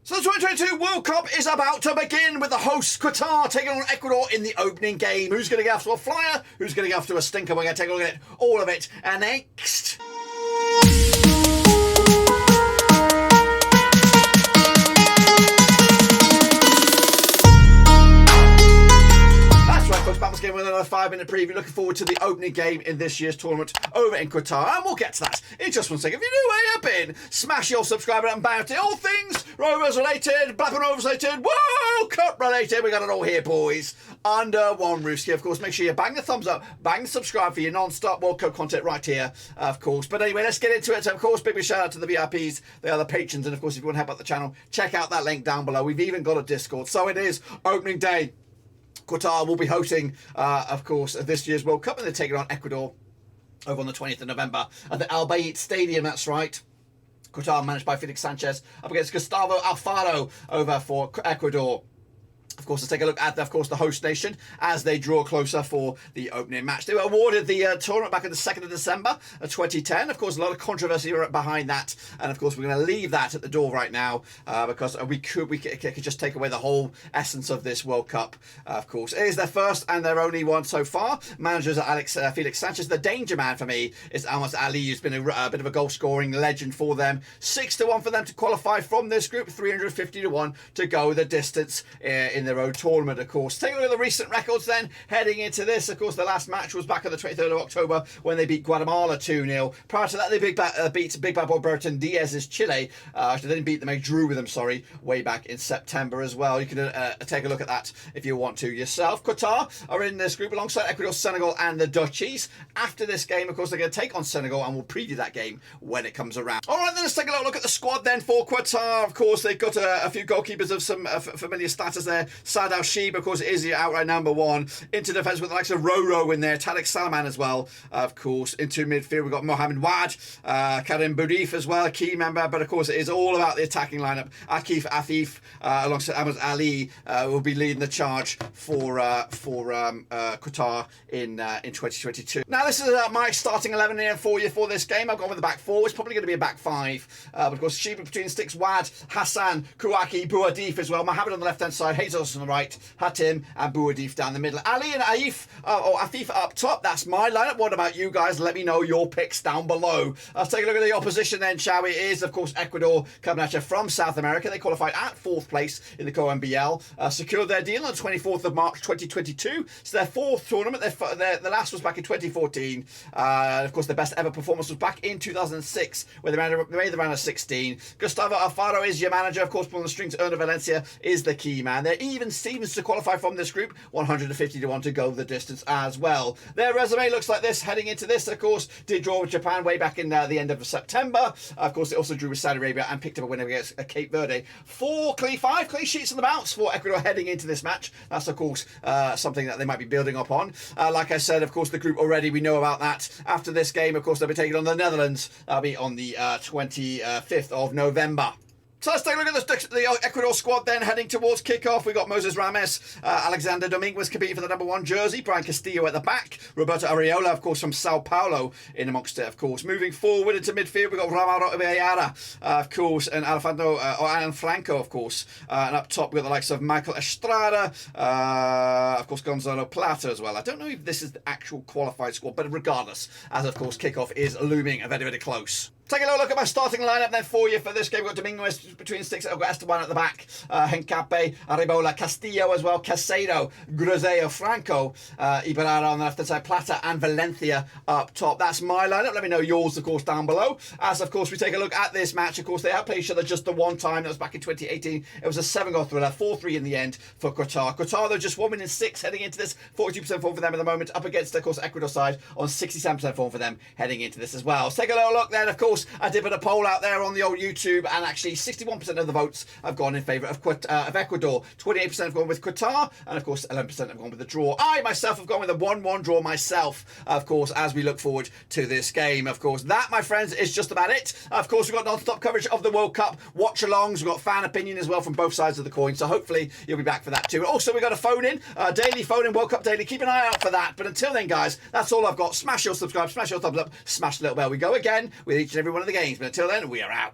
So the 2022 World Cup is about to begin with the hosts Qatar taking on Ecuador in the opening game. Who's going to get off to a flyer? Who's going to get off to a stinker? We're going to take a look at it, all of it, and next. Game with another 5-minute preview. Looking forward to the opening game in this year's tournament over in Qatar, and we'll get to that in just one second. If you're new, where you been? Smash your subscribe button about it. All things Rovers related, Blackburn Rovers related, World Cup related. We got it all here, boys, under one roof. Of course, make sure you bang the thumbs up, bang the subscribe for your non-stop World Cup content right here, of course. But anyway, let's get into it. So, of course, big shout out to the VIPs. They are the patrons, and of course, if you want to help out the channel, check out that link down below. We've even got a Discord. So it is opening day. Qatar will be hosting, of course, this year's World Cup, and they're taking on Ecuador over on the 20th of November at the Al Bayt Stadium. That's right. Qatar managed by Felix Sanchez up against Gustavo Alfaro over for Ecuador. Of course, let's take a look at, of course, the host nation as they draw closer for the opening match. They were awarded the tournament back on the 2nd of December of 2010. Of course, a lot of controversy behind that. And, of course, we're going to leave that at the door right now because we could just take away the whole essence of this World Cup, of course. It is their first and their only one so far. Managers are Felix Sanchez. The danger man for me is Almas Ali, who's been a bit of a goal-scoring legend for them. 6-1 for them to qualify from this group. 350-1 to go the distance in their own tournament, of course. Take a look at the recent records then, heading into this. Of course, the last match was back on the 23rd of October when they beat Guatemala 2-0. Prior to that, they beat Big Bad Boy Burton Diaz's Chile. They didn't beat them, they drew with them, sorry, way back in September as well. You can take a look at that if you want to yourself. Qatar are in this group alongside Ecuador, Senegal, and the Dutchies. After this game, of course, they're going to take on Senegal, and we'll preview that game when it comes around. All right, then let's take a look at the squad then for Qatar. Of course, they've got a few goalkeepers of some familiar status there. Saad Al-Sheeb, of course, is the outright number one. Into defence with the likes of Roro in there. Tariq Salman as well, of course. Into midfield, we've got Mohamed Wad, Karim Boudif as well, a key member. But, of course, it is all about the attacking lineup. Akif Afif, alongside Ahmed Ali, will be leading the charge for Qatar in 2022. Now, this is my starting 11 here for you for this game. I've gone with the back four. It's probably going to be a back five. But, of course, Sheeba between sticks, Wad, Hassan, Kouaki, Bouadif as well. Mohamed on the left-hand side, Jesus on the right, Hatim and Bouadif down the middle. Ali and Afif up top. That's my lineup. What about you guys? Let me know your picks down below. Let's take a look at the opposition then, shall we? It is, of course, Ecuador coming at you from South America. They qualified at 4th place in the CONMBL. Secured their deal on the 24th of March 2022. So their 4th tournament. The last was back in 2014. Of course, their best ever performance was back in 2006, where they made the round of 16. Gustavo Alfaro is your manager. Of course, pulling the strings. Erna Valencia is the key man. They're even Stevens to qualify from this group, 150-1 to go the distance as well. Their resume looks like this heading into this. Of course, did draw with Japan way back in the end of September. Of course, they also drew with Saudi Arabia and picked up a win against Cape Verde. 5 clean sheets on the bounce for Ecuador heading into this match. That's, of course, something that they might be building up on. Like I said, of course, the group already, we know about that. After this game, of course, they'll be taking on the Netherlands. That'll be on the 25th of November. So let's take a look at the Ecuador squad then, heading towards kickoff. We've got Moses Rames, Alexander Dominguez competing for the number 1 jersey, Brian Castillo at the back, Roberto Areola, of course, from Sao Paulo in amongst it, of course. Moving forward into midfield, we've got Ramiro Ibeara, of course, and Alan Franco, of course. And up top, we've got the likes of Michael Estrada, of course, Gonzalo Plata as well. I don't know if this is the actual qualified squad, but regardless, as of course, kickoff is looming very, very close. Take a little look at my starting lineup then for you for this game. We've got Dominguez between sticks. I've got Esteban at the back. Hencape, Arebola, Castillo as well. Casado, Groseo, Franco, Ibarra on the left-hand side. Plata and Valencia up top. That's my lineup. Let me know yours, of course, down below. As, of course, we take a look at this match. Of course, they outplayed each other just the one time. That was back in 2018. It was a 7-goal thriller. 4-3 in the end for Qatar. Qatar, though, just 1 win in 6 heading into this. 42% form for them at the moment. Up against, of course, Ecuador side on 67% form for them heading into this as well. Let's take a little look then, of course. I did put a poll out there on the old YouTube, and actually 61% of the votes have gone in favour of Ecuador. 28% have gone with Qatar, and of course 11% have gone with the draw. I myself have gone with a 1-1 draw myself, of course, as we look forward to this game. Of course, that, my friends, is just about it. Of course, we've got non-stop coverage of the World Cup, watch-alongs, we've got fan opinion as well from both sides of the coin, so hopefully you'll be back for that too. Also, we've got a phone-in, daily phone-in, World Cup Daily. Keep an eye out for that. But until then, guys, that's all I've got. Smash your subscribe, smash your thumbs up, smash the little bell. We go again with each and every one of the games. But until then, we are out.